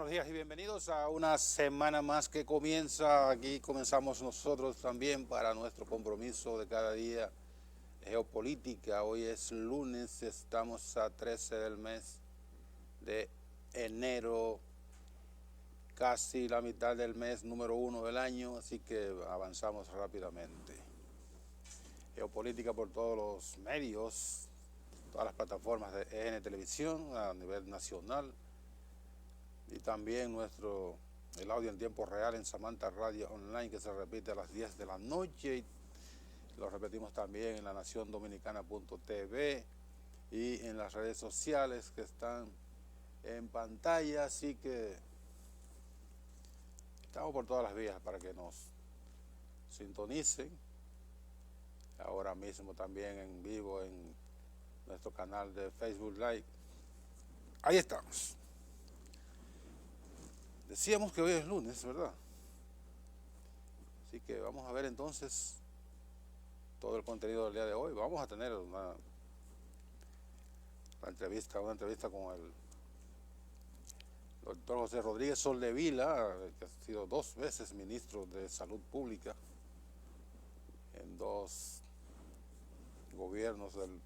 Buenos días y bienvenidos a una semana más que comienza. Aquí comenzamos nosotros también para nuestro compromiso de cada día de geopolítica. Hoy es lunes, estamos a 13 del mes de enero, casi la mitad del mes número 1 del año, así que avanzamos rápidamente. Geopolítica por todos los medios, todas las plataformas de EN Televisión a nivel nacional, y también el audio en tiempo real en Samantha Radio Online, que se repite a las 10 de la noche, y lo repetimos también en lanaciondominicana.tv y en las redes sociales que están en pantalla, así que estamos por todas las vías para que nos sintonicen. Ahora mismo también en vivo en nuestro canal de Facebook Live. Ahí estamos. Decíamos que hoy es lunes, ¿verdad? Así que vamos a ver entonces todo el contenido del día de hoy. Vamos a tener una entrevista con el doctor José Rodríguez Soldevila, que ha sido 2 veces ministro de Salud Pública en 2 gobiernos del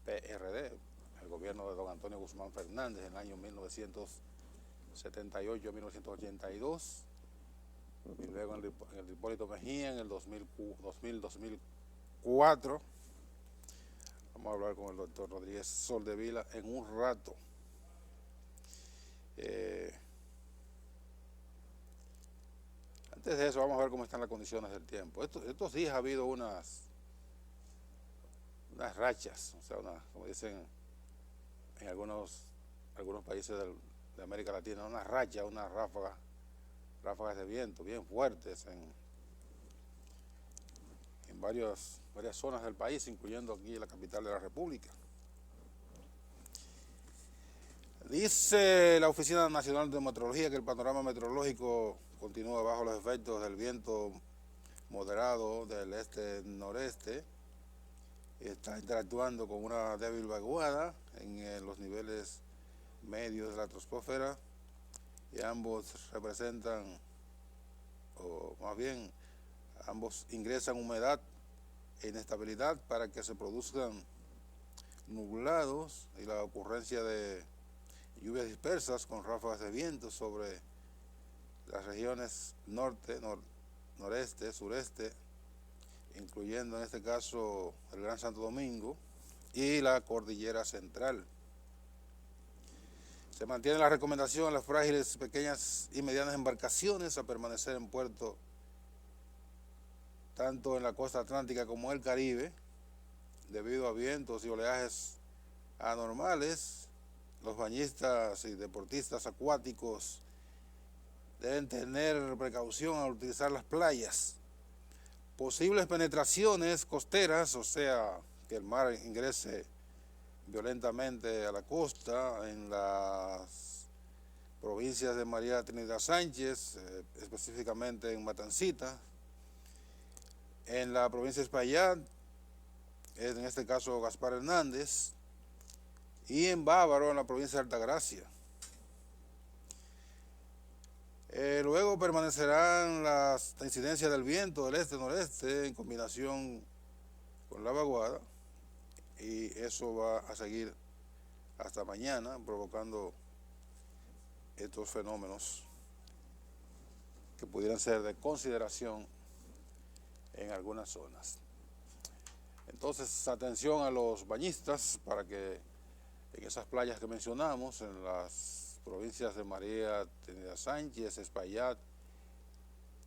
PRD, el gobierno de don Antonio Guzmán Fernández en el año 1978-1982, y luego en el de Hipólito Mejía en el 2000-2004. Vamos a hablar con el doctor Rodríguez Soldevila en un rato. Antes de eso, vamos a ver cómo están las condiciones del tiempo. Estos días ha habido unas rachas, o sea, como dicen en algunos países de América Latina, unas rachas, unas ráfagas de viento bien fuertes en varias zonas del país, incluyendo aquí la capital de la República. Dice la Oficina Nacional de Meteorología que el panorama meteorológico continúa bajo los efectos del viento moderado del este-noreste. Está interactuando con una débil vaguada en los niveles medios de la troposfera, y ambos representan, o más bien, ambos ingresan humedad e inestabilidad para que se produzcan nublados y la ocurrencia de lluvias dispersas con ráfagas de viento sobre las regiones norte, noreste, sureste, incluyendo en este caso el Gran Santo Domingo y la Cordillera Central. Se mantiene la recomendación a las frágiles, pequeñas y medianas embarcaciones a permanecer en puerto tanto en la costa atlántica como en el Caribe, debido a vientos y oleajes anormales. Los bañistas y deportistas acuáticos deben tener precaución al utilizar las playas. Posibles penetraciones costeras, o sea, que el mar ingrese violentamente a la costa en las provincias de María Trinidad Sánchez, específicamente en Matancita, en la provincia de Espaillat, en este caso Gaspar Hernández, y en Bávaro, en la provincia de Altagracia. Luego permanecerán las incidencias del viento del este-noreste en combinación con la vaguada, y eso va a seguir hasta mañana, provocando estos fenómenos que pudieran ser de consideración en algunas zonas. Entonces, atención a los bañistas para que en esas playas que mencionamos, en las provincias de María Trinidad Sánchez, Espaillat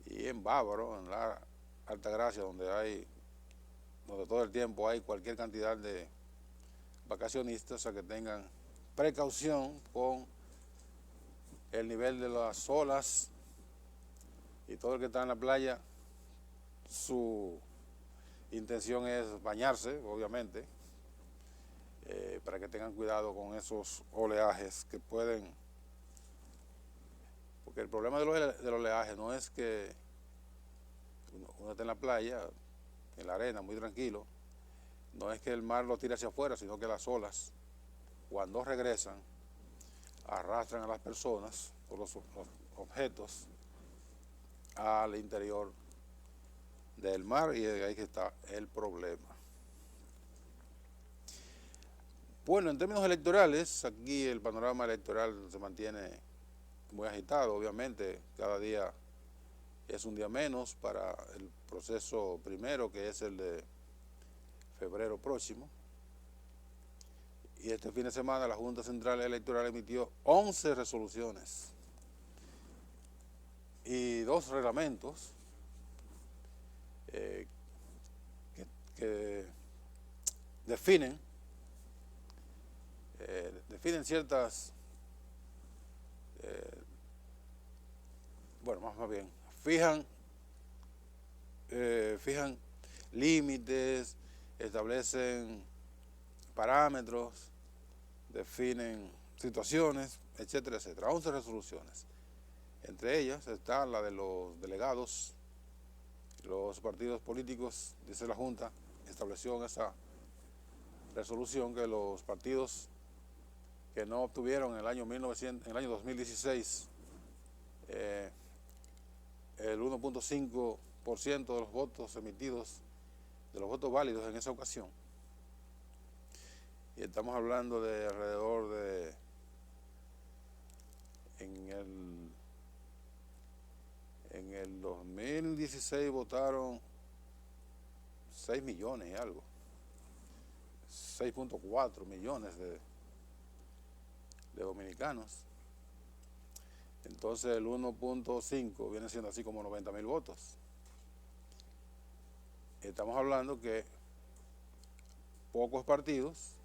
y en Bávaro, en la Altagracia, donde todo el tiempo hay cualquier cantidad de vacacionistas, a que tengan precaución con el nivel de las olas, y todo el que está en la playa, su intención es bañarse, obviamente, para que tengan cuidado con esos oleajes que pueden, porque el problema del oleaje no es que uno esté en la playa, en la arena, muy tranquilo, no es que el mar lo tire hacia afuera, sino que las olas, cuando regresan, arrastran a las personas los objetos al interior del mar, y ahí que está el problema. Bueno, en términos electorales, aquí el panorama electoral se mantiene muy agitado, obviamente, cada día es un día menos para el proceso primero, que es el de febrero próximo. Y este fin de semana la Junta Central Electoral emitió 11 resoluciones y 2 reglamentos que definen ciertas, bueno, más bien, fijan límites, establecen parámetros, definen situaciones, etcétera, etcétera. 11 resoluciones. Entre ellas está la de los delegados. Los partidos políticos, dice la Junta, estableció en esa resolución que los partidos que no obtuvieron en el año 2016 el 1.5% de los votos emitidos, de los votos válidos en esa ocasión, y estamos hablando de alrededor de, en el 2016 votaron 6 millones y algo, 6.4 millones de dominicanos. Entonces el 1.5 viene siendo así como 90.000 votos. Estamos hablando que pocos partidos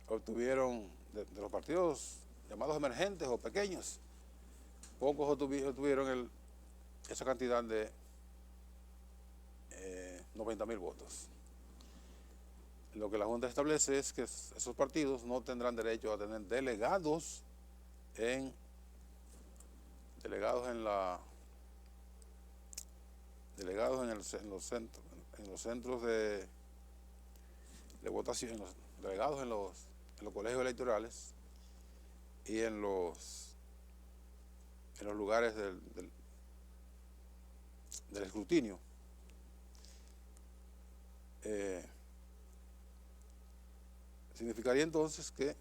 obtuvieron, de los partidos llamados emergentes o pequeños, pocos obtuvieron esa cantidad de 90.000 votos. Lo que la Junta establece es que esos partidos no tendrán derecho a tener delegados en los centros de votación, delegados en los colegios electorales y en los lugares del escrutinio. Significaría entonces que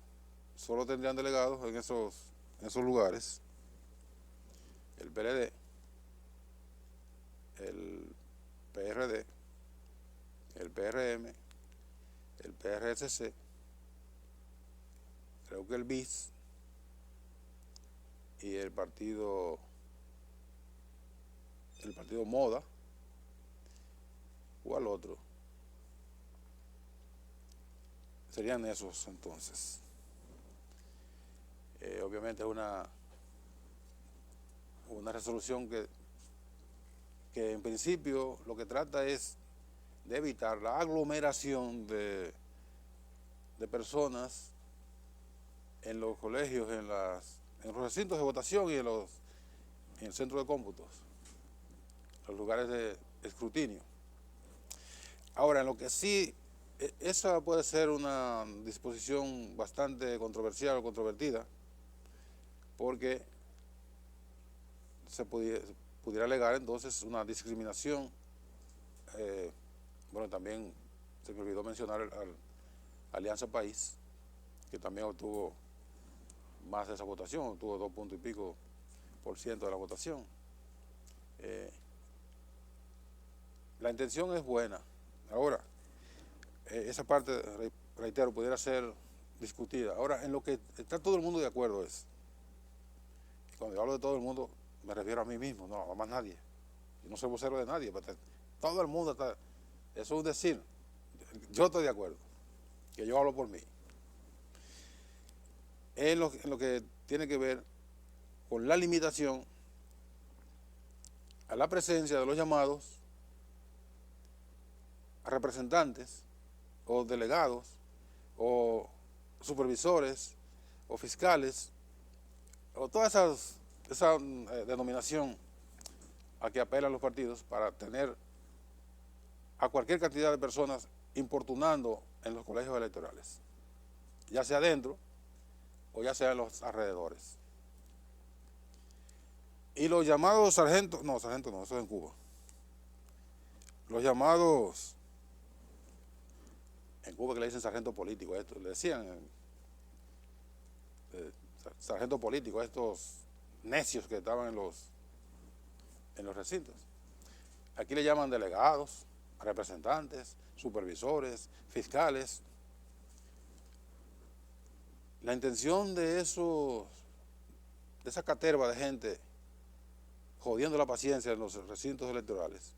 solo tendrían delegados en esos lugares el PLD, el PRD, el PRM, el PRSC, creo que el BIS y el partido Moda, o al otro. Serían esos entonces. Obviamente es una resolución que en principio lo que trata es de evitar la aglomeración de personas en los colegios, en los recintos de votación y en el centro de cómputos, los lugares de escrutinio. Ahora, en lo que sí, esa puede ser una disposición bastante controversial o controvertida, porque se pudiera alegar entonces una discriminación. Bueno, también se me olvidó mencionar al Alianza País, que también obtuvo más de esa votación, obtuvo 2 puntos y pico % de la votación. La intención es buena. Ahora, esa parte, reitero, pudiera ser discutida. Ahora, en lo que está todo el mundo de acuerdo es, y cuando yo hablo de todo el mundo, me refiero a mí mismo, no a más nadie. Yo no soy vocero de nadie, pero todo el mundo está, eso es un decir. Yo estoy de acuerdo, que yo hablo por mí. En lo que tiene que ver con la limitación a la presencia de los llamados a representantes o delegados o supervisores o fiscales o toda esa denominación a que apelan los partidos para tener a cualquier cantidad de personas importunando en los colegios electorales, ya sea dentro o ya sea en los alrededores. Y los llamados sargentos no, eso es en Cuba. Los llamados, en Cuba que le dicen sargento político, esto, le decían sargento político a estos necios que estaban en los recintos. Aquí le llaman delegados, representantes, supervisores, fiscales. La intención de esa caterva de gente jodiendo la paciencia en los recintos electorales,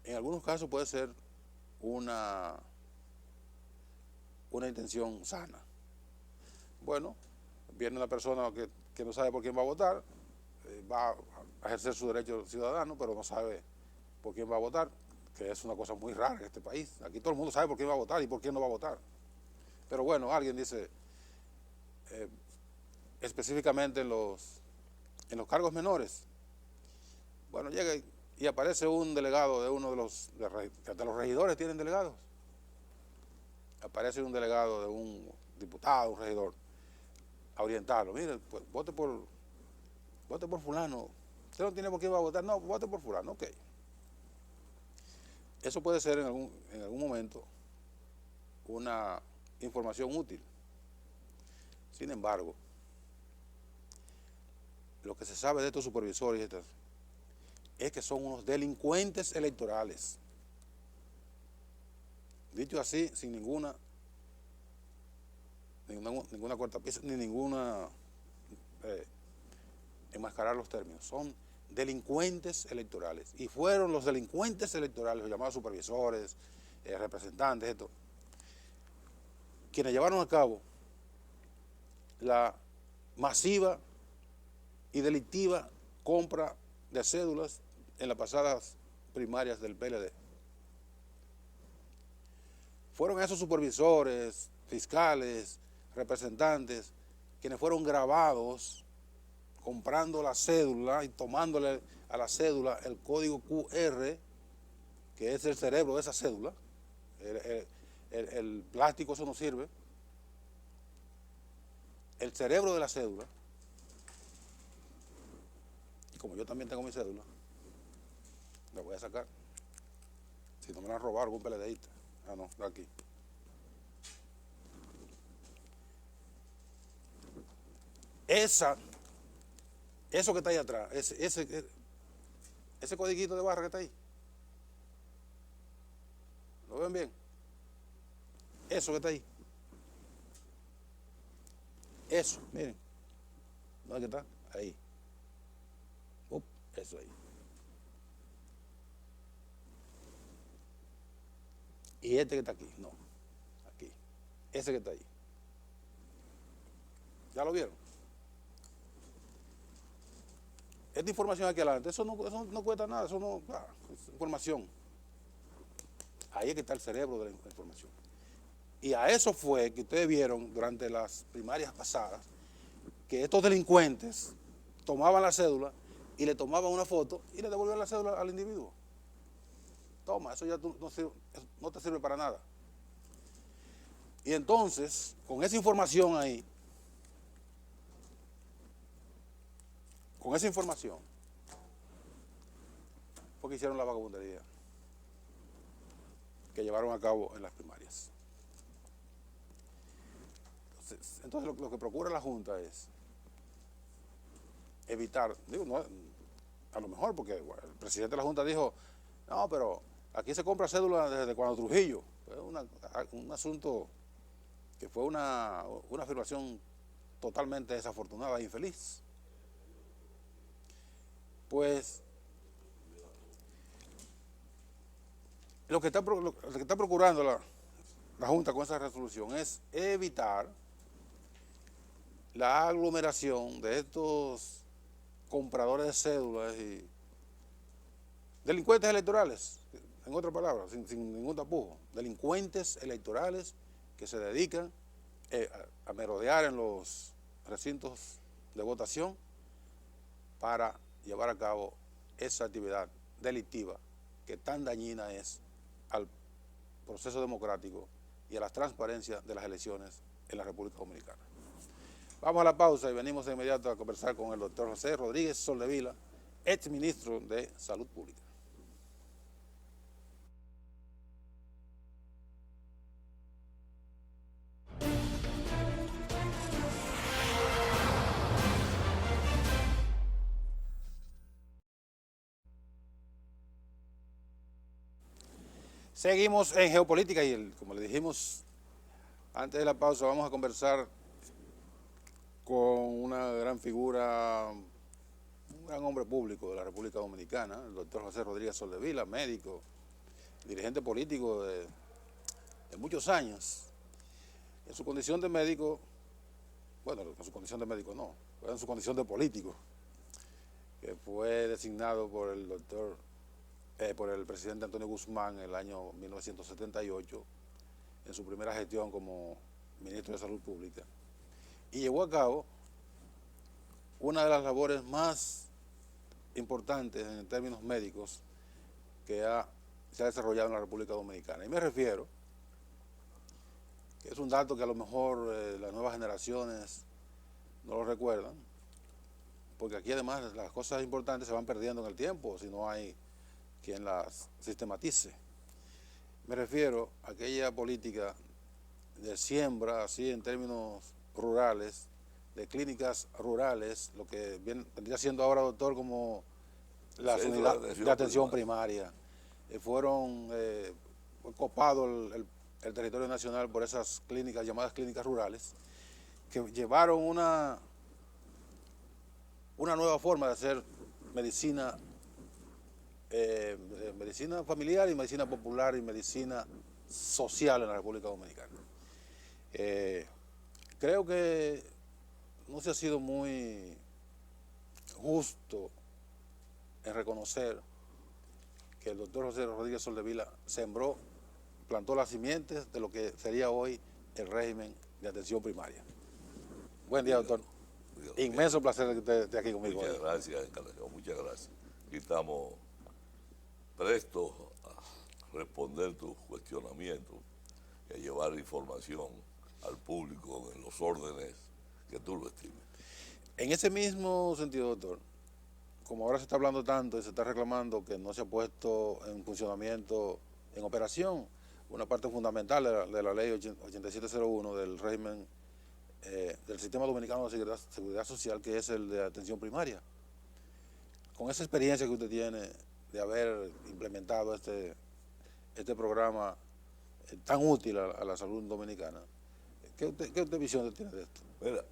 en algunos casos puede ser una intención sana. Bueno, viene una persona que no sabe por quién va a votar, va a ejercer su derecho ciudadano, pero no sabe por quién va a votar, que es una cosa muy rara en este país. Aquí todo el mundo sabe por quién va a votar y por quién no va a votar. Pero bueno, alguien dice, específicamente en los cargos menores, bueno, llega y aparece un delegado de uno de los regidores tienen delegados. Aparece un delegado de un diputado, un regidor, a orientarlo. Mire, pues vote por fulano. Usted no tiene por quién va a votar, no, vote por fulano, ok. Eso puede ser en algún momento una información útil. Sin embargo, lo que se sabe de estos supervisores es que son unos delincuentes electorales. Dicho así, sin ninguna cortapisa, ni ninguna enmascarar los términos. Son delincuentes electorales. Y fueron los delincuentes electorales, los llamados supervisores, representantes, quienes llevaron a cabo la masiva y delictiva compra de cédulas en las pasadas primarias del PLD. Fueron esos supervisores, fiscales, representantes, quienes fueron grabados comprando la cédula y tomándole a la cédula el código QR, que es el cerebro de esa cédula. El plástico, eso no sirve. El cerebro de la cédula. Y como yo también tengo mi cédula, la voy a sacar. Si no me la han robado algún PLDista. Ah, no, está aquí. Eso que está ahí atrás, ese codiguito de barra que está ahí. ¿Lo ven bien? Eso que está ahí. Eso, miren. ¿Dónde está? Ahí. Eso ahí. Y este que está aquí, no. Aquí. Ese que está ahí. ¿Ya lo vieron? Esta información aquí adelante, eso no cuesta nada, eso no es información. Ahí es que está el cerebro de la información. Y a eso fue que ustedes vieron durante las primarias pasadas, que estos delincuentes tomaban la cédula y le tomaban una foto y le devolvían la cédula al individuo. Toma, eso ya no te sirve para nada. Y entonces, con esa información ahí, fue que hicieron la vagabundería que llevaron a cabo en las primarias. Entonces lo que procura la Junta es evitar, digo, no, a lo mejor porque el presidente de la Junta dijo, no, pero aquí se compra cédula desde cuando Trujillo. Fue un asunto que fue una afirmación totalmente desafortunada e infeliz. Pues lo que está procurando la Junta con esa resolución es evitar la aglomeración de estos compradores de cédulas y delincuentes electorales, en otras palabras, sin ningún tapujo, delincuentes electorales que se dedican a merodear en los recintos de votación para llevar a cabo esa actividad delictiva que tan dañina es al proceso democrático y a la transparencia de las elecciones en la República Dominicana. Vamos a la pausa y venimos de inmediato a conversar con el doctor José Rodríguez Soldevila, ex ministro de Salud Pública. Seguimos en geopolítica y como le dijimos antes de la pausa, vamos a conversar con una gran figura, un gran hombre público de la República Dominicana, el doctor José Rodríguez Soldevila, médico, dirigente político de muchos años. En su condición de médico, bueno, en su condición de médico no, en su condición de político, que fue designado por el doctor, por el presidente Antonio Guzmán en el año 1978, en su primera gestión como ministro de Salud Pública, y llevó a cabo una de las labores más importantes en términos médicos que se ha desarrollado en la República Dominicana. Y me refiero, que es un dato que a lo mejor las nuevas generaciones no lo recuerdan, porque aquí además las cosas importantes se van perdiendo en el tiempo si no hay quien las sistematice. Me refiero a aquella política de siembra, así en términos rurales, de clínicas rurales, lo que vendría siendo ahora, doctor, como las unidades de atención primaria. Fueron copados el territorio nacional por esas clínicas, llamadas clínicas rurales, que llevaron una nueva forma de hacer medicina, medicina familiar y medicina popular y medicina social en la República Dominicana. Creo que no se ha sido muy justo en reconocer que el doctor José Rodríguez Soldevila plantó las simientes de lo que sería hoy el régimen de atención primaria. Buen día, doctor. Inmenso placer que usted esté aquí conmigo. Muchas gracias, Encarnación, muchas gracias. Aquí estamos prestos a responder tus cuestionamientos y a llevar información al público en los órdenes que tú lo estimes. En ese mismo sentido, doctor, como ahora se está hablando tanto y se está reclamando que no se ha puesto en funcionamiento, en operación, una parte fundamental de la ley 8701 del régimen del Sistema Dominicano de Seguridad Social, que es el de atención primaria. Con esa experiencia que usted tiene de haber implementado este programa tan útil a la salud dominicana, ¿qué visión tiene de esto? Mira,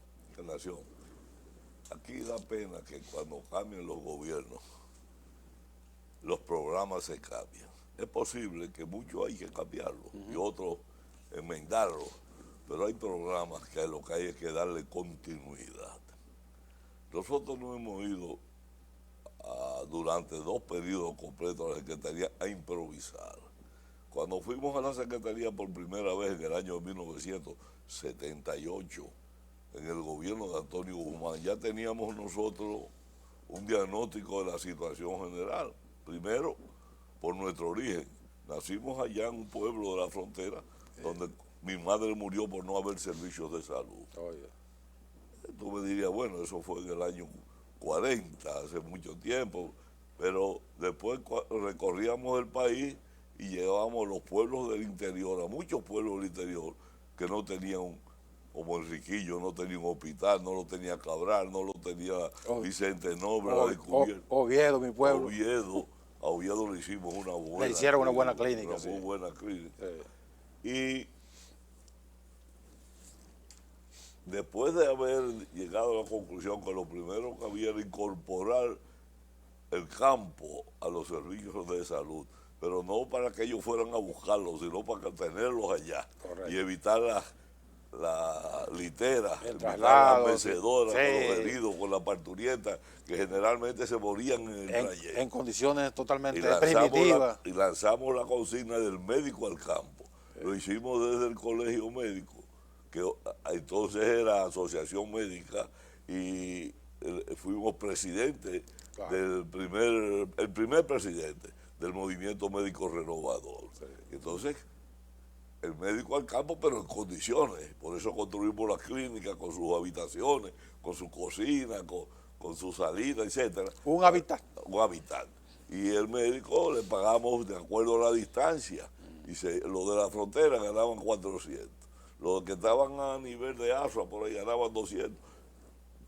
Nación, aquí da pena que cuando cambien los gobiernos, los programas se cambian. Es posible que muchos hay que cambiarlos y otros enmendarlos, pero hay programas que lo que hay es que darle continuidad. Nosotros no hemos ido durante 2 periodos completos a la Secretaría a improvisar. Cuando fuimos a la Secretaría por primera vez en el año 1978, en el gobierno de Antonio Guzmán, ya teníamos nosotros un diagnóstico de la situación general. Primero, por nuestro origen. Nacimos allá en un pueblo de la frontera, donde mi madre murió por no haber servicios de salud. Tú me dirías, bueno, eso fue en el año 40, hace mucho tiempo, pero después recorríamos el país y llevábamos los pueblos del interior, a muchos pueblos del interior que no tenían, como Enriquillo, no tenía un hospital, no lo tenía Cabral, no lo tenía Vicente Nobre, Oviedo, mi pueblo. A Oviedo le hicimos una buena Le hicieron una buena clínica. Una muy buena clínica. Y después de haber llegado a la conclusión que lo primero que había era incorporar el campo a los servicios de salud, pero no para que ellos fueran a buscarlos, sino para tenerlos allá. Correcto. Y evitar la litera, el traslado, las vencedoras, con los heridos, con la parturienta, que generalmente se morían en el trayecto. En condiciones totalmente primitivas. Y lanzamos la consigna del médico al campo. Lo hicimos desde el colegio médico, que entonces era asociación médica, y fuimos presidente el primer presidente del movimiento médico renovador. Sí. Entonces, el médico al campo, pero en condiciones. Por eso construimos la clínica con sus habitaciones, con su cocina, con su salida, etcétera. Un hábitat. Un hábitat. Y el médico le pagamos de acuerdo a la distancia. Y los de la frontera ganaban 400. Los que estaban a nivel de Asua, por ahí ganaban 200,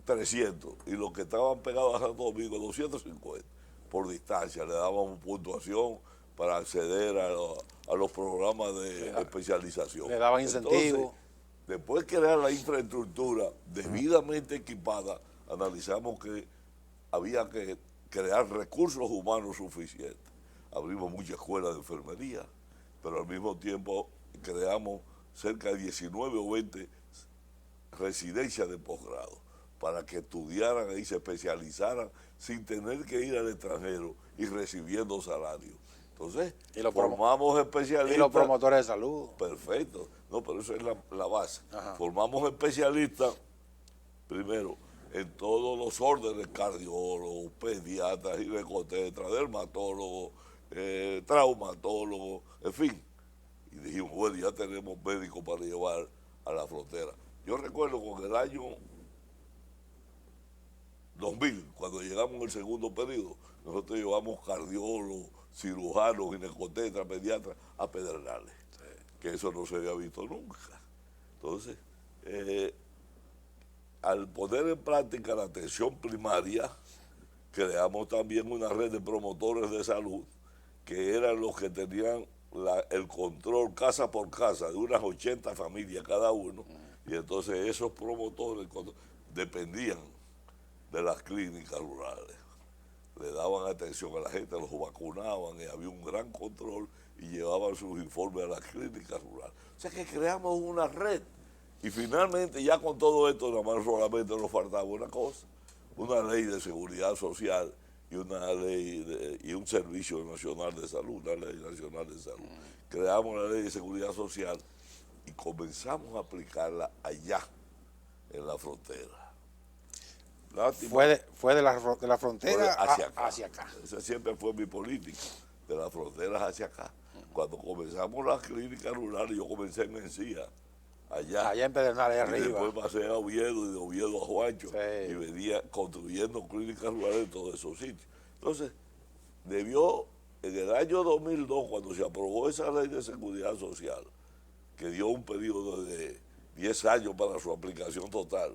300. Y los que estaban pegados a Santo Domingo, 250 por distancia. Le dábamos puntuación para acceder a los programas de especialización. Le daban incentivos. Después de crear la infraestructura debidamente equipada, analizamos que había que crear recursos humanos suficientes. Abrimos muchas escuelas de enfermería, pero al mismo tiempo creamos cerca de 19 o 20 residencias de posgrado para que estudiaran y se especializaran sin tener que ir al extranjero y recibiendo salarios. Entonces, formamos especialistas. Y los promotores de salud. Perfecto. No, pero eso es la base. Ajá. Formamos especialistas, primero, en todos los órdenes: cardiólogos, pediatras, ginecotetras, dermatólogos, traumatólogos, en fin. Y dijimos, bueno, ya tenemos médicos para llevar a la frontera. Yo recuerdo con el año 2000, cuando llegamos en el segundo periodo, nosotros llevamos cardiólogos, cirujanos, ginecotetras, pediatras a Pedernales, que eso no se había visto nunca. Entonces, al poner en práctica la atención primaria, creamos también una red de promotores de salud, que eran los que tenían el control casa por casa de unas 80 familias cada uno, y entonces esos promotores dependían de las clínicas rurales. Le daban atención a la gente, los vacunaban y había un gran control y llevaban sus informes a las clínicas rurales. O sea que creamos una red. Y finalmente, ya con todo esto, nada más solamente nos faltaba una cosa: una ley de seguridad social y una ley y un servicio nacional de salud, una ley nacional de salud. Creamos la ley de seguridad social y comenzamos a aplicarla allá, en la frontera. Fue de la frontera hacia acá. Esa siempre fue mi política, de las fronteras hacia acá. Cuando comenzamos las clínicas rurales, yo comencé en Mencía, allá en Pedernales, y arriba. después pasé a Oviedo y de Oviedo a Juancho, sí. Y venía construyendo clínicas rurales en todos esos sitios. Entonces, debió, en el año 2002, cuando se aprobó esa ley de seguridad social, que dio un periodo de 10 años para su aplicación total,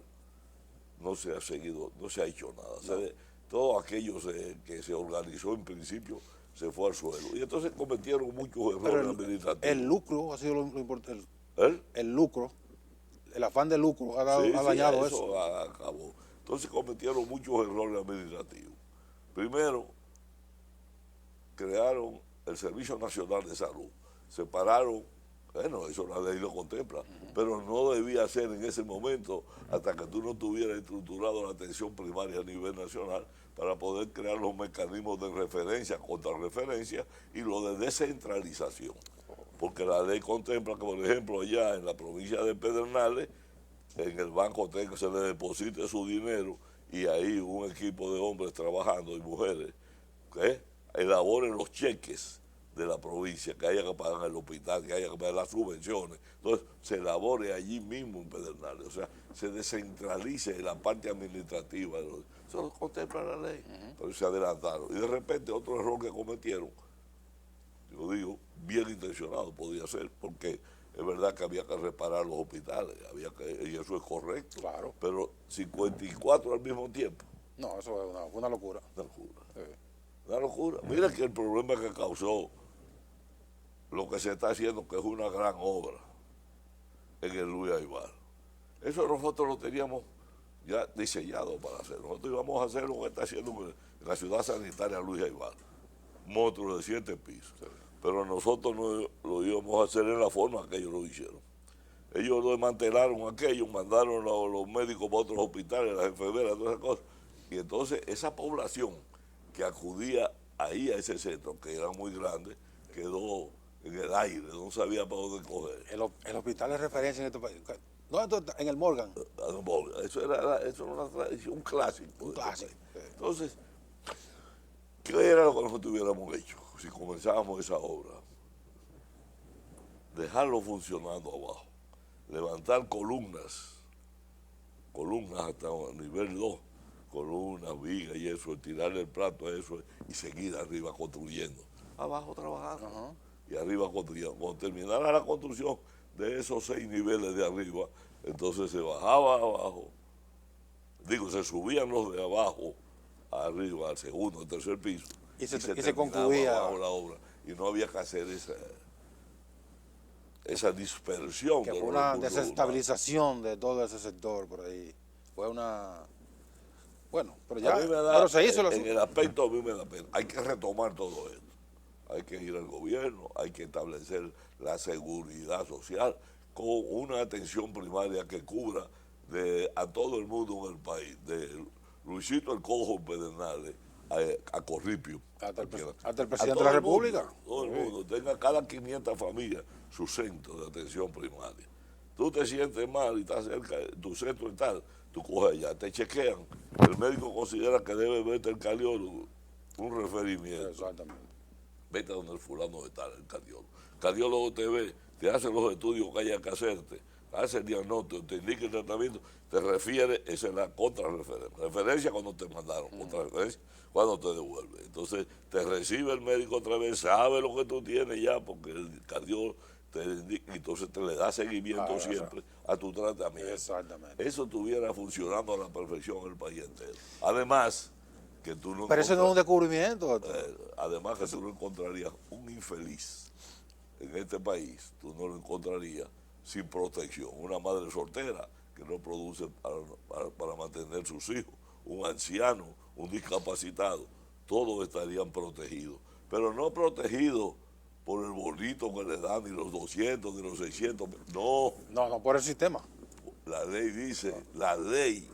no se ha seguido, no se ha hecho nada. No. Todo aquello que se organizó en principio se fue al suelo. Y entonces cometieron muchos errores administrativos. El lucro ha sido lo importante. El lucro, el afán de lucro ha dañado eso. Eso acabó. Entonces cometieron muchos errores administrativos. Primero, crearon el Servicio Nacional de Salud. Separaron. Bueno, eso la ley lo contempla, pero no debía ser en ese momento hasta que tú no tuvieras estructurado la atención primaria a nivel nacional para poder crear los mecanismos de referencia, contrarreferencia y lo de descentralización. Porque la ley contempla que, por ejemplo, allá en la provincia de Pedernales, en el banco se le deposite su dinero y ahí un equipo de hombres trabajando y mujeres que elaboren los cheques de la provincia, que haya que pagar el hospital, que haya que pagar las subvenciones. Entonces, se elabore allí mismo en Pedernales. O sea, se descentralice la parte administrativa. Eso lo contempla la ley, pero se adelantaron. Y de repente, otro error que cometieron, yo digo, bien intencionado podía ser, porque es verdad que había que reparar los hospitales, y eso es correcto. Claro. Pero 54 al mismo tiempo. No, eso es una locura. Una locura. Sí. Una locura. Mira que el problema que causó lo que se está haciendo, que es una gran obra en el Luis Aybar. Eso nosotros lo teníamos ya diseñado para hacer. Nosotros íbamos a hacer lo que está haciendo en la ciudad sanitaria Luis Aybar, monstruo de 7 pisos. Sí. Pero nosotros no lo íbamos a hacer en la forma que ellos lo hicieron. Ellos lo desmantelaron aquello, mandaron a los médicos para otros hospitales, las enfermeras, todas esas cosas. Y entonces esa población que acudía ahí a ese centro, que era muy grande, quedó en el aire, no sabía para dónde coger. El hospital de referencia en este país. ¿Dónde está? En el Morgan. Eso era una tradición, un clásico. Un clásico. Entonces, ¿Qué era lo que nosotros hubiéramos hecho si comenzábamos esa obra? Dejarlo funcionando abajo, levantar columnas hasta el nivel 2, columnas, vigas y eso, tirarle el plato a eso y seguir arriba construyendo. Abajo trabajando y arriba construyendo. Cuando terminara la construcción de esos 6 niveles de arriba, entonces se bajaba abajo, se subían los de abajo arriba al segundo, al tercer piso y se terminaba concluía abajo la obra y no había que hacer esa dispersión. Que fue una desestabilización de todo ese sector por ahí. Fue una... Bueno, pero ya pero se hizo en el aspecto a mí me da pena. Hay que retomar todo esto. Hay que ir al gobierno, hay que establecer la seguridad social con una atención primaria que cubra a todo el mundo en el país, de Luisito el Cojo Pedernales a Corripio. Hasta el presidente de la República. Todo el mundo, tenga cada 500 familias su centro de atención primaria. Tú te sientes mal y estás cerca de tu centro y tal, tú coges allá, te chequean, el médico considera que debe verte el cardiólogo, un referimiento. Exactamente. Vete a donde el fulano de tal, el cardiólogo. El cardiólogo te ve, te hace los estudios que haya que hacerte, hace el diagnóstico, te indica el tratamiento, te refiere, esa es la contrarreferencia. Referencia cuando te mandaron, contrarreferencia cuando te devuelve. Entonces te recibe el médico otra vez, sabe lo que tú tienes ya, porque el cardiólogo te indica, entonces te le da seguimiento siempre a tu tratamiento. Exactamente. Eso estuviera funcionando a la perfección en el país entero. Además, que tú no... Pero eso no es un descubrimiento. Además que tú no encontrarías un infeliz en este país, tú no lo encontrarías sin protección. Una madre soltera que no produce para mantener sus hijos, un anciano, un discapacitado, todos estarían protegidos. Pero no protegidos por el bonito que le dan, ni los 200, ni los 600, no. No, por el sistema. La ley dice, la ley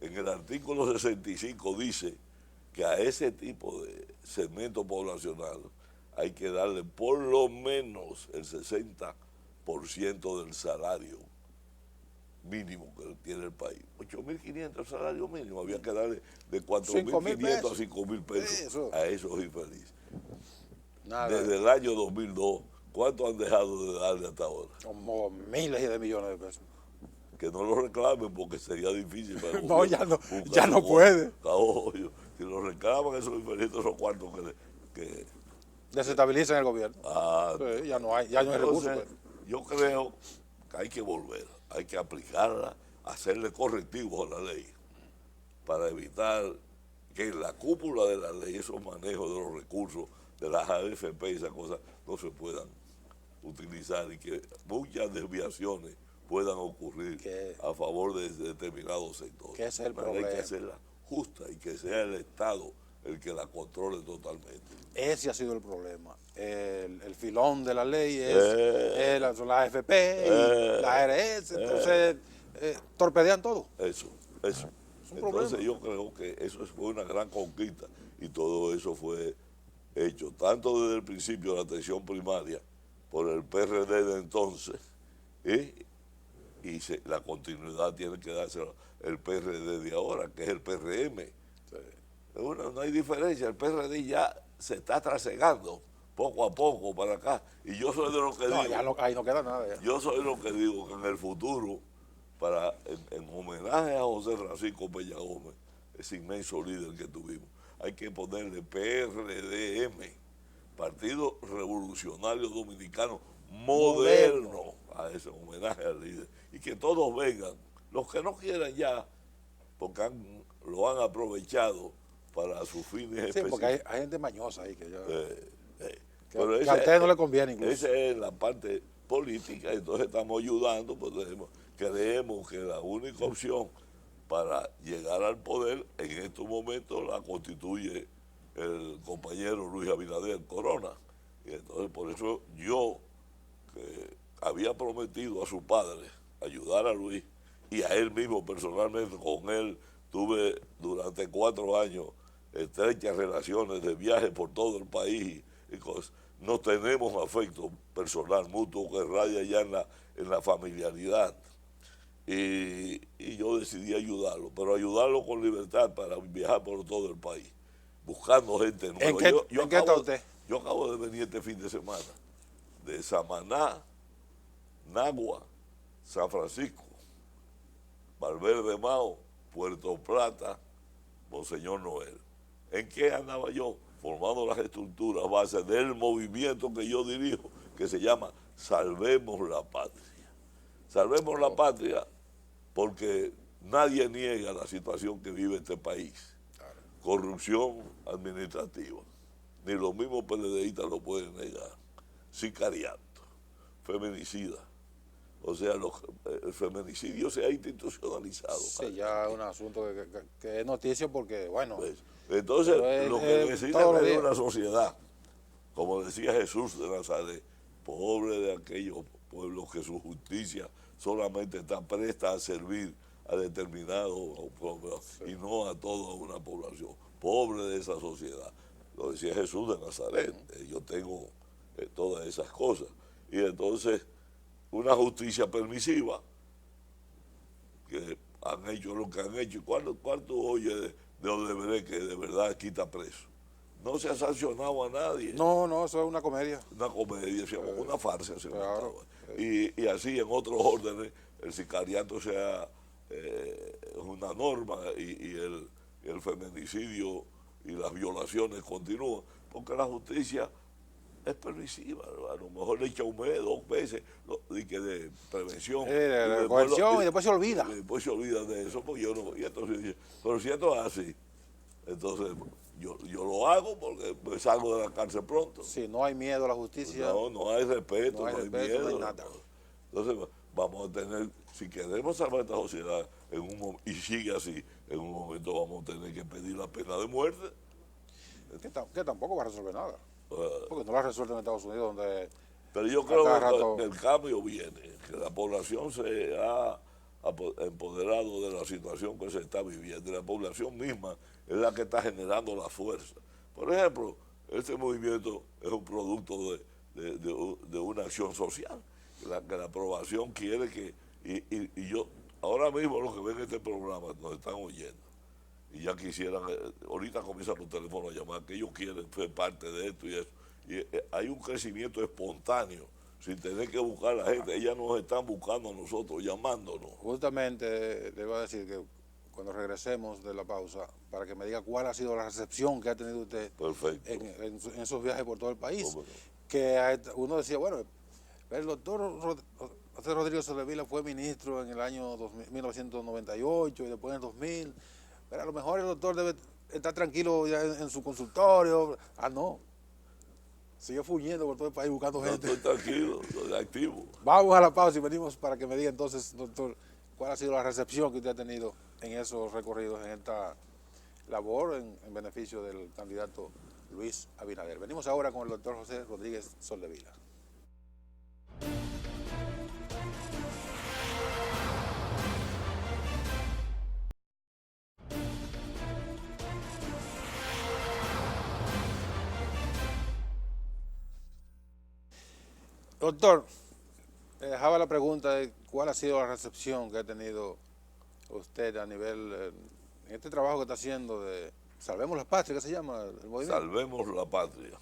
en el artículo 65 dice que a ese tipo de segmento poblacional hay que darle por lo menos el 60% del salario mínimo que tiene el país. 8.500 salario mínimo, había que darle de 4.500 a 5.000 pesos a esos infelices. Desde el año 2002, ¿cuánto han dejado de darle hasta ahora? Como miles de millones de pesos. Que no lo reclamen porque sería difícil para el no, ya no puede. Si lo reclaman esos infelices, esos cuartos que desestabilizan el gobierno. Sí, ya no hay recursos. Pues. Yo creo que hay que volver, hay que aplicarla, hacerle correctivos a la ley para evitar que en la cúpula de la ley esos manejos de los recursos de las AFP y esas cosas no se puedan utilizar y que muchas desviaciones puedan ocurrir a favor de determinados sectores. ¿Qué es el problema? Hay que hacerla justa y que sea el Estado el que la controle totalmente. Ese ha sido el problema. El filón de la ley son las AFP y las ARS, entonces torpedean todo. Eso. Entonces yo creo que eso fue una gran conquista y todo eso fue hecho tanto desde el principio de la atención primaria por el PRD de entonces y la continuidad tiene que darse el PRD de ahora, que es el PRM. Sí. No hay diferencia, el PRD ya se está trasegando poco a poco para acá. Y yo soy de lo que digo... ahí no queda nada. Ya. Yo soy de lo que digo que en el futuro, en homenaje a José Francisco Peña Gómez, ese inmenso líder que tuvimos, hay que ponerle PRDM, Partido Revolucionario Dominicano Moderno, a ese homenaje al líder. Y que todos vengan, los que no quieran ya, porque lo han aprovechado para sus fines específicos. Porque hay gente mañosa ahí que ya... pero que a ustedes no le conviene incluso. Esa es la parte política, entonces estamos ayudando, pues creemos que la única opción para llegar al poder en estos momentos la constituye el compañero Luis Abinader Corona. Y entonces por eso yo, que había prometido a su padre ayudar a Luis, y a él mismo personalmente, con él tuve durante 4 años estrechas relaciones de viaje por todo el país y cosas. No tenemos afecto personal mutuo que radia ya en la familiaridad. Y yo decidí ayudarlo, pero ayudarlo con libertad para viajar por todo el país. buscando gente nueva. ¿En qué está usted? Yo acabo de venir este fin de semana de Samaná, Nagua, San Francisco, Valverde Mao, Puerto Plata, Monseñor Noel. ¿En qué andaba yo? Formando las estructuras a base del movimiento que yo dirijo, que se llama Salvemos la Patria. Salvemos la patria porque nadie niega la situación que vive este país. Corrupción administrativa. Ni los mismos PLDistas lo pueden negar. Sicariato, feminicida. O sea, el feminicidio se ha institucionalizado. Sí, ya es un asunto que es noticia porque, bueno... Pues, entonces, lo que necesita es una sociedad, como decía Jesús de Nazaret, pobre de aquellos pueblos que su justicia solamente está presta a servir a determinados pueblos y no a toda una población. Pobre de esa sociedad. Lo decía Jesús de Nazaret. Yo tengo todas esas cosas. Y entonces, una justicia permisiva, que han hecho lo que han hecho. ¿Cuánto oye de Odebrecht que de verdad quita preso? No se ha sancionado a nadie. No, eso es una comedia. Una comedia, una farsa. Claro. Y así en otros órdenes, el sicariato sea una norma y el feminicidio y las violaciones continúan, porque la justicia es permisiva. A lo mejor le echa un mes, 2 meses de prevención. De coerción y después se olvida. Después se olvida de eso, porque yo no. Y entonces, pero si esto es así, entonces yo lo hago porque me salgo de la cárcel pronto. Sí, no hay miedo a la justicia. No hay respeto, no hay miedo. No hay nada. Entonces vamos a tener, si queremos salvar esta sociedad y sigue así, en un momento vamos a tener que pedir la pena de muerte. Que tampoco va a resolver nada. Porque no la resuelven en Estados Unidos, donde... Pero yo creo que el cambio viene, que la población se ha empoderado de la situación que se está viviendo. La población misma es la que está generando la fuerza. Por ejemplo, este movimiento es un producto de una acción social, que la población quiere que... Y yo, ahora mismo los que ven este programa nos están oyendo. Y ya quisieran, ahorita comienzan los teléfonos a llamar, que ellos quieren ser parte de esto y eso. Y hay un crecimiento espontáneo, sin tener que buscar a la gente. Ellas nos están buscando a nosotros, llamándonos. Justamente le iba a decir que cuando regresemos de la pausa, para que me diga cuál ha sido la recepción que ha tenido usted en esos viajes por todo el país. Que uno decía, bueno, el doctor José Rodríguez Soldevila fue ministro en el año 1998 y después en el 2000. Pero a lo mejor el doctor debe estar tranquilo ya en su consultorio. No. Sigue fuñendo por todo el país buscando gente. Estoy tranquilo, estoy activo. Vamos a la pausa y venimos para que me diga entonces, doctor, cuál ha sido la recepción que usted ha tenido en esos recorridos, en esta labor en beneficio del candidato Luis Abinader. Venimos ahora con el doctor José Rodríguez Soldevila. Doctor, le dejaba la pregunta de cuál ha sido la recepción que ha tenido usted a nivel, en este trabajo que está haciendo de Salvemos la Patria, ¿qué se llama el movimiento? Salvemos la Patria.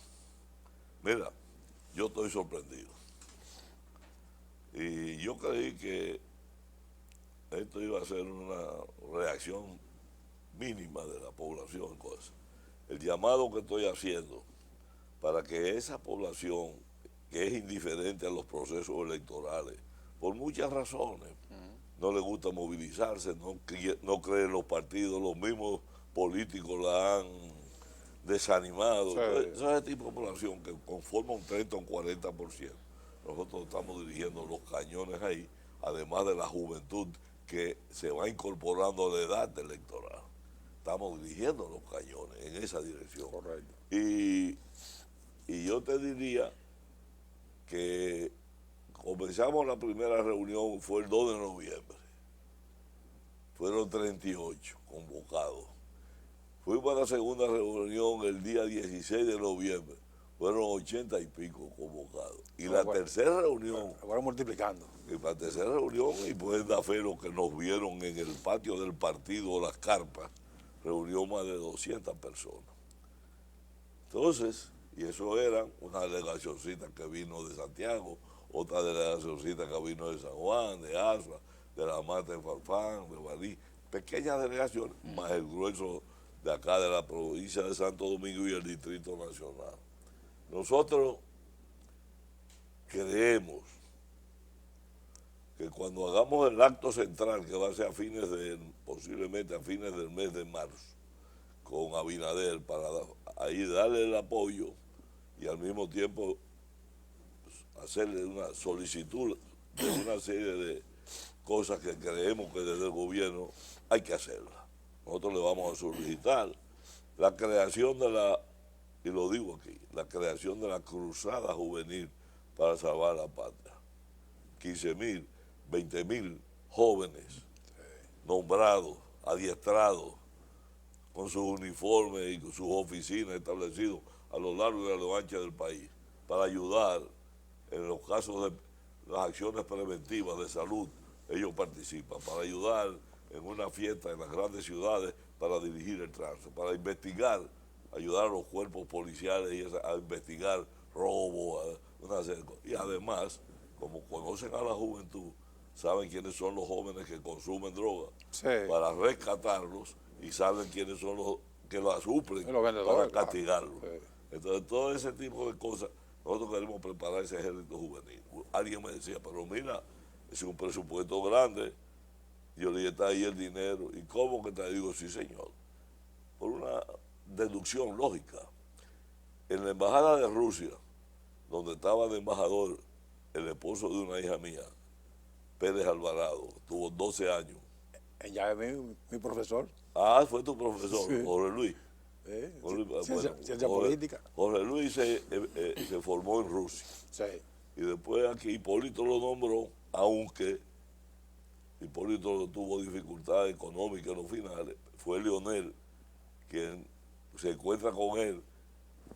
Mira, yo estoy sorprendido. Y yo creí que esto iba a ser una reacción mínima de la población. El llamado que estoy haciendo para que esa población que es indiferente a los procesos electorales, por muchas razones, no le gusta movilizarse, no cree en los partidos, los mismos políticos la han desanimado. Sí. Ese tipo de población que conforma un 30 o un 40%. Nosotros estamos dirigiendo los cañones ahí, además de la juventud que se va incorporando a la edad electoral. Estamos dirigiendo los cañones en esa dirección. Correcto. Y yo te diría que comenzamos la primera reunión, fue el 2 de noviembre. Fueron 38 convocados. Fuimos a la segunda reunión el día 16 de noviembre. Fueron 80 y pico convocados. Y la tercera reunión... Ahora multiplicando. Y la tercera reunión, y pueden dar fe los que nos vieron en el patio del partido, las carpas, reunió más de 200 personas. Entonces, y eso era una delegacioncita que vino de Santiago, otra delegacioncita que vino de San Juan, de Asua, de La Mata de Farfán, de Baní, pequeñas delegaciones, más el grueso de acá de la provincia de Santo Domingo y el Distrito Nacional. Nosotros creemos que cuando hagamos el acto central, que va a ser posiblemente a fines del mes de marzo, con Abinader, para ahí darle el apoyo y al mismo tiempo hacerle una solicitud de una serie de cosas que creemos que desde el gobierno hay que hacerlas. Nosotros le vamos a solicitar la creación de y lo digo aquí, la creación de la Cruzada Juvenil para salvar la patria. 15.000, 20.000 jóvenes nombrados, adiestrados, con sus uniformes y con sus oficinas establecidas a lo largo y a lo ancho del país, para ayudar en los casos de las acciones preventivas de salud. Ellos participan, para ayudar en una fiesta en las grandes ciudades, para dirigir el tránsito, para investigar, ayudar a los cuerpos policiales a investigar robos, una serie de cosas. Y además, como conocen a la juventud, saben quiénes son los jóvenes que consumen droga, Sí. para rescatarlos, y saben quiénes son los que la suplen, Los vendedores, para castigarlos. claro. Sí. Entonces, todo ese tipo de cosas, nosotros queremos preparar ese ejército juvenil. Alguien me decía, pero mira, es un presupuesto grande. Yo le dije, está ahí el dinero. ¿Y cómo que te digo? Sí, señor. Por una deducción lógica. En la embajada de Rusia, donde estaba de embajador el esposo de una hija mía, Pérez Alvarado, tuvo 12 años. Ya es mi profesor. Ah, fue tu profesor, Sí. Jorge Luis. Ciencia política. Jorge Luis se formó en Rusia. Sí. Y después aquí Hipólito lo nombró, aunque Hipólito tuvo dificultades económicas en los finales. Fue Leonel quien se encuentra con él,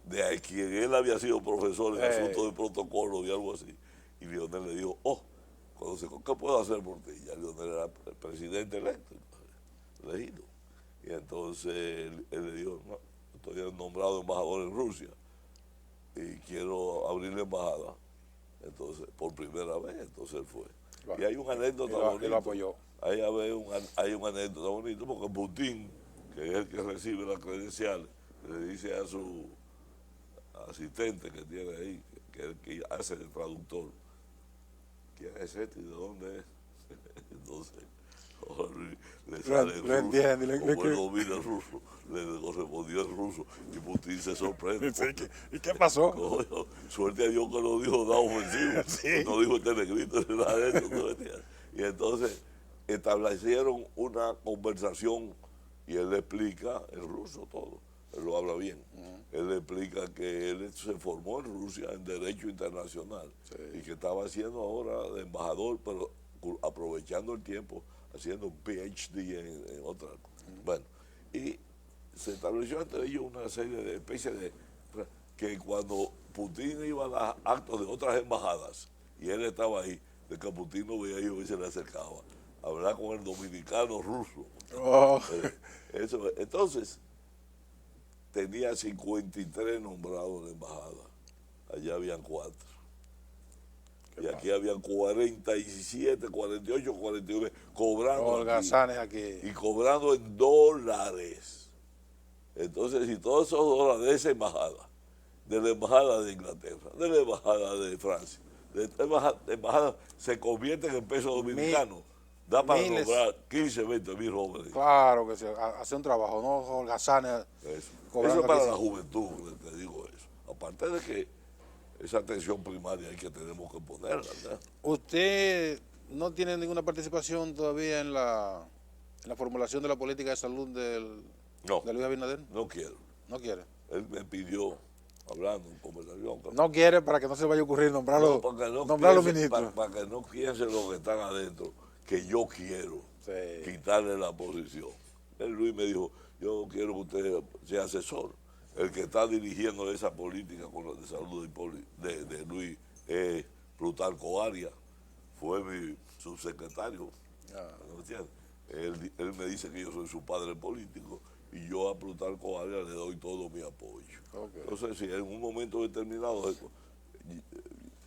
de quien él había sido profesor en asuntos de protocolo y algo así. Y Leonel le dijo, ¿qué puedo hacer por ti? Ya Leonel era el presidente elegido. Y entonces él le dijo, no, estoy nombrado embajador en Rusia y quiero abrir la embajada. Entonces, por primera vez, entonces él fue. Y hay una anécdota bonita. Y lo apoyó. Hay una anécdota bonita porque Putin, que es el que recibe las credenciales, le dice a su asistente que tiene ahí, que es el que hace el traductor, ¿quién es este y de dónde es? Entonces, le sale el ruso, entiende, como él domina el ruso, le respondió el ruso y Putin se sorprende. ¿Y qué pasó? Coño, suerte a Dios que no dijo nada ofensivo, Sí. no dijo este negrito ni nada de eso. ¿No? Y entonces establecieron una conversación y él le explica en ruso todo, él lo habla bien. Él le explica que él se formó en Rusia en Derecho Internacional y que estaba haciendo ahora de embajador, pero aprovechando el tiempo, haciendo un PhD en otra. Bueno, y se estableció entre ellos una serie de especies de que cuando Putin iba a dar actos de otras embajadas y él estaba ahí, de que Putin no veía y se le acercaba a hablar con el dominicano ruso. Entonces, tenía 53 nombrados en la embajada. Allá habían 4. Y aquí habían 47, 48, 49, cobrando Holgazanes aquí. y cobrando en dólares. Entonces, si todos esos dólares de esa embajada, de la embajada de Inglaterra, de la embajada de Francia, de la embajada se convierten en pesos dominicanos, da para nombrar 15, 20 mil jóvenes. Claro que se hace un trabajo, ¿no? Holgazanes. Eso es para la juventud, te digo eso. Aparte de que esa atención primaria hay que tenemos que ponerla, ¿verdad? ¿Usted no tiene ninguna participación todavía en la formulación de la política de salud de Luis Abinader? No quiero. ¿No quiere? Él me pidió, hablando en conversación. No quiere para que no se vaya a ocurrir nombrarlo, nombrar los ministros. Para que no piensen los que están adentro, que yo quiero quitarle la posición. Luis me dijo, yo quiero que usted sea asesor. El que está dirigiendo esa política con la de salud de Luis es Plutarco Arias, fue mi subsecretario. ¿No entiendes? Él me dice que yo soy su padre político y yo a Plutarco Arias le doy todo mi apoyo. Okay. Entonces, si en un momento determinado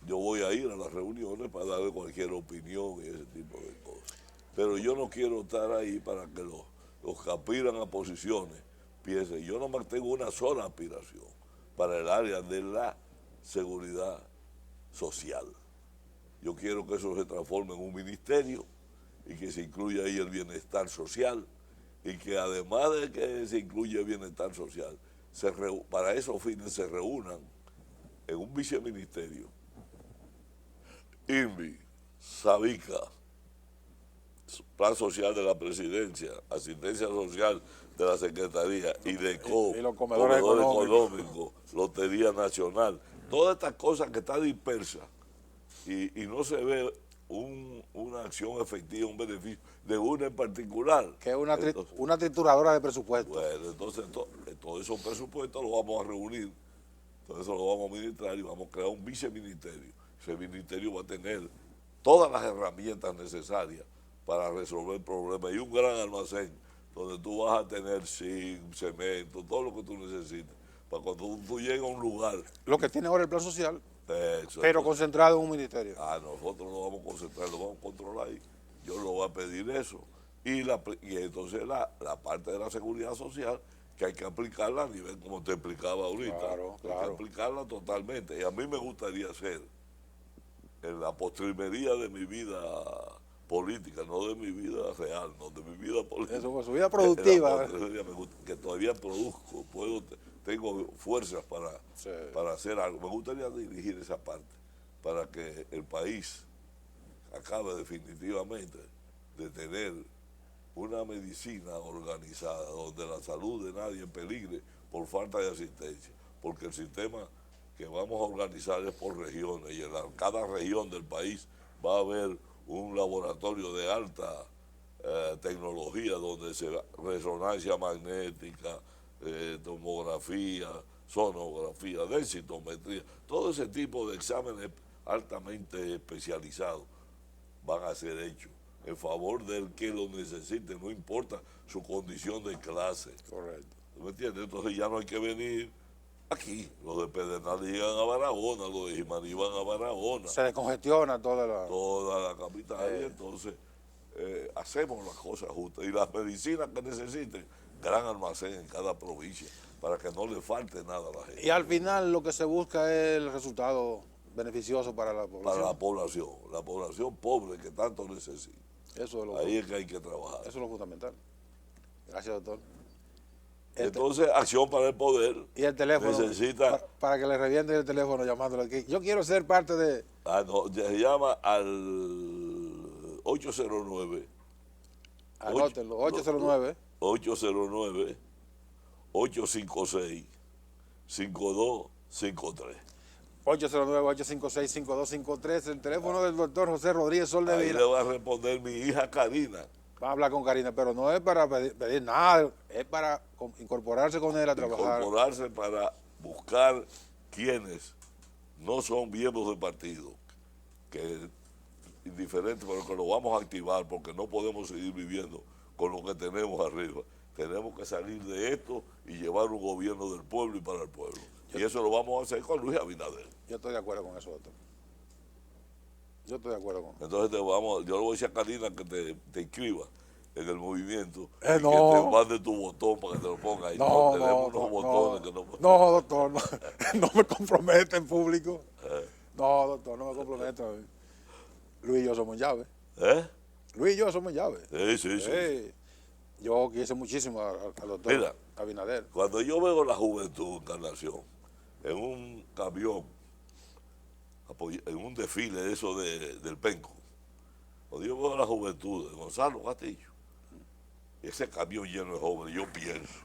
yo voy a ir a las reuniones para darle cualquier opinión y ese tipo de cosas. Pero yo no quiero estar ahí para que los que aspiran a posiciones piensen. Yo nomás tengo una sola aspiración para el área de la seguridad social. Yo quiero que eso se transforme en un ministerio y que se incluya ahí el bienestar social y que además de que se incluya el bienestar social, para esos fines se reúnan en un viceministerio, INVI, SABICA, Plan Social de la Presidencia, Asistencia Social de la Secretaría, IDECO, y los comedores económicos, Lotería Nacional, todas estas cosas que están dispersas y no se ve una acción efectiva, un beneficio de una en particular. Que es una trituradora de presupuesto. Bueno, entonces todos esos presupuestos los vamos a reunir, todo eso lo vamos a administrar y vamos a crear un viceministerio. Ese ministerio va a tener todas las herramientas necesarias para resolver problemas y un gran almacén donde tú vas a tener zinc, cemento, todo lo que tú necesites, para cuando tú llegues a un lugar. Lo que tiene ahora el plan social, eso, pero concentrado en un ministerio. Nosotros lo vamos a concentrar, lo vamos a controlar y yo lo voy a pedir eso. Y entonces la parte de la seguridad social, que hay que aplicarla a nivel, como te explicaba ahorita, Claro. hay que aplicarla totalmente. Y a mí me gustaría ser, en la postrimería de mi vida política, no de mi vida real, no de mi vida política. Eso fue su vida productiva. Que todavía produzco, tengo fuerzas para hacer algo. Me gustaría dirigir esa parte para que el país acabe definitivamente de tener una medicina organizada donde la salud de nadie peligre por falta de asistencia, porque el sistema que vamos a organizar es por regiones y en cada región del país va a haber un laboratorio de alta tecnología donde se resonancia magnética, tomografía, sonografía, densitometría, todo ese tipo de exámenes altamente especializados van a ser hechos en favor del que lo necesite, no importa su condición de clase. Correcto. ¿Me entiendes? Entonces ya no hay que venir aquí. Los de Pedernal llegan a Barahona, los de Jimaní van a Barahona. Se descongestiona toda la capital y entonces hacemos las cosas justas. Y las medicinas que necesiten, gran almacén en cada provincia para que no le falte nada a la gente. Y al final lo que se busca es el resultado beneficioso para la población. Para la población pobre que tanto necesita. Ahí es que hay que trabajar. Eso es lo fundamental. Gracias, doctor. Entonces, acción para el poder. Y el teléfono. Necesita. Para que le revienten el teléfono llamándole. Yo quiero ser parte de. Se llama al 809. Anótenlo, 809. 856-5253. 809-856-5253, el teléfono del doctor José Rodríguez Soldevila. Ahí le va a responder mi hija Karina. Va a hablar con Karina, pero no es para pedir nada, es para incorporarse con él a trabajar. Incorporarse para buscar quienes no son miembros del partido, que indiferente, pero que lo vamos a activar porque no podemos seguir viviendo con lo que tenemos arriba. Tenemos que salir de esto y llevar un gobierno del pueblo y para el pueblo. Y eso lo vamos a hacer con Luis Abinader. Yo estoy de acuerdo con eso, doctor. Yo estoy de acuerdo con eso. Entonces yo le voy a decir a Karina que te inscriba en el movimiento y no. que te mande tu botón para que te lo ponga ahí. Tenemos unos botones que no... No, doctor, no me compromete en público. No, doctor, no me comprometa. Luis y yo somos llaves. Luis y yo somos llaves. Sí. Yo quise muchísimo al doctor Abinader. Cuando yo veo la juventud, Encarnación, en un camión, en un desfile de eso del Penco, cuando yo veo la juventud de Gonzalo Castillo, ese camión lleno de jóvenes, yo pienso,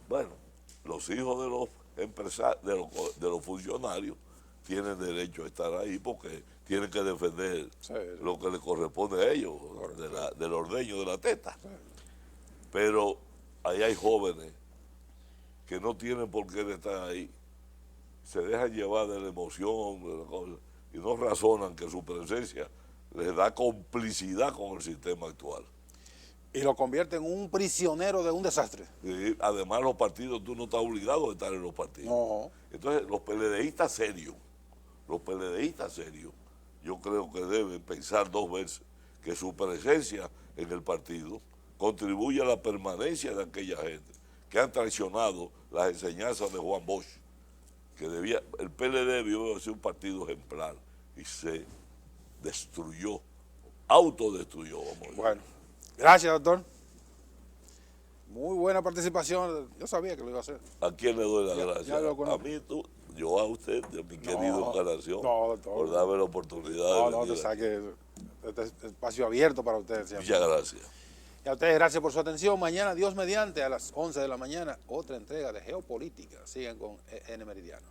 bueno, los hijos de los empresarios, de los funcionarios, tienen derecho a estar ahí porque tienen que defender lo que les corresponde a ellos, del ordeño de la teta. Pero ahí hay jóvenes que no tienen por qué estar ahí, se dejan llevar de la emoción de la cosa, y no razonan que su presencia les da complicidad con el sistema actual. Y lo convierte en un prisionero de un desastre. Y además los partidos, tú no estás obligado a estar en los partidos. No. Entonces los PLDistas serios, yo creo que deben pensar dos veces que su presencia en el partido contribuye a la permanencia de aquella gente que han traicionado las enseñanzas de Juan Bosch, que el PLD debió ser un partido ejemplar y se destruyó, autodestruyó, vamos a decir. Bueno, gracias, doctor. Muy buena participación. Yo sabía que lo iba a hacer. ¿A quién le doy las Ya gracias? lo conozco. A mí, tú, yo a usted, de mi querido Encarnación, no, doctor. por darme la oportunidad No, de no, venir te saque este espacio abierto para ustedes siempre. Muchas gracias. Y a ustedes, gracias por su atención. Mañana, Dios mediante, a las 11 de la mañana, otra entrega de Geopolítica. Sigan con N Meridiano.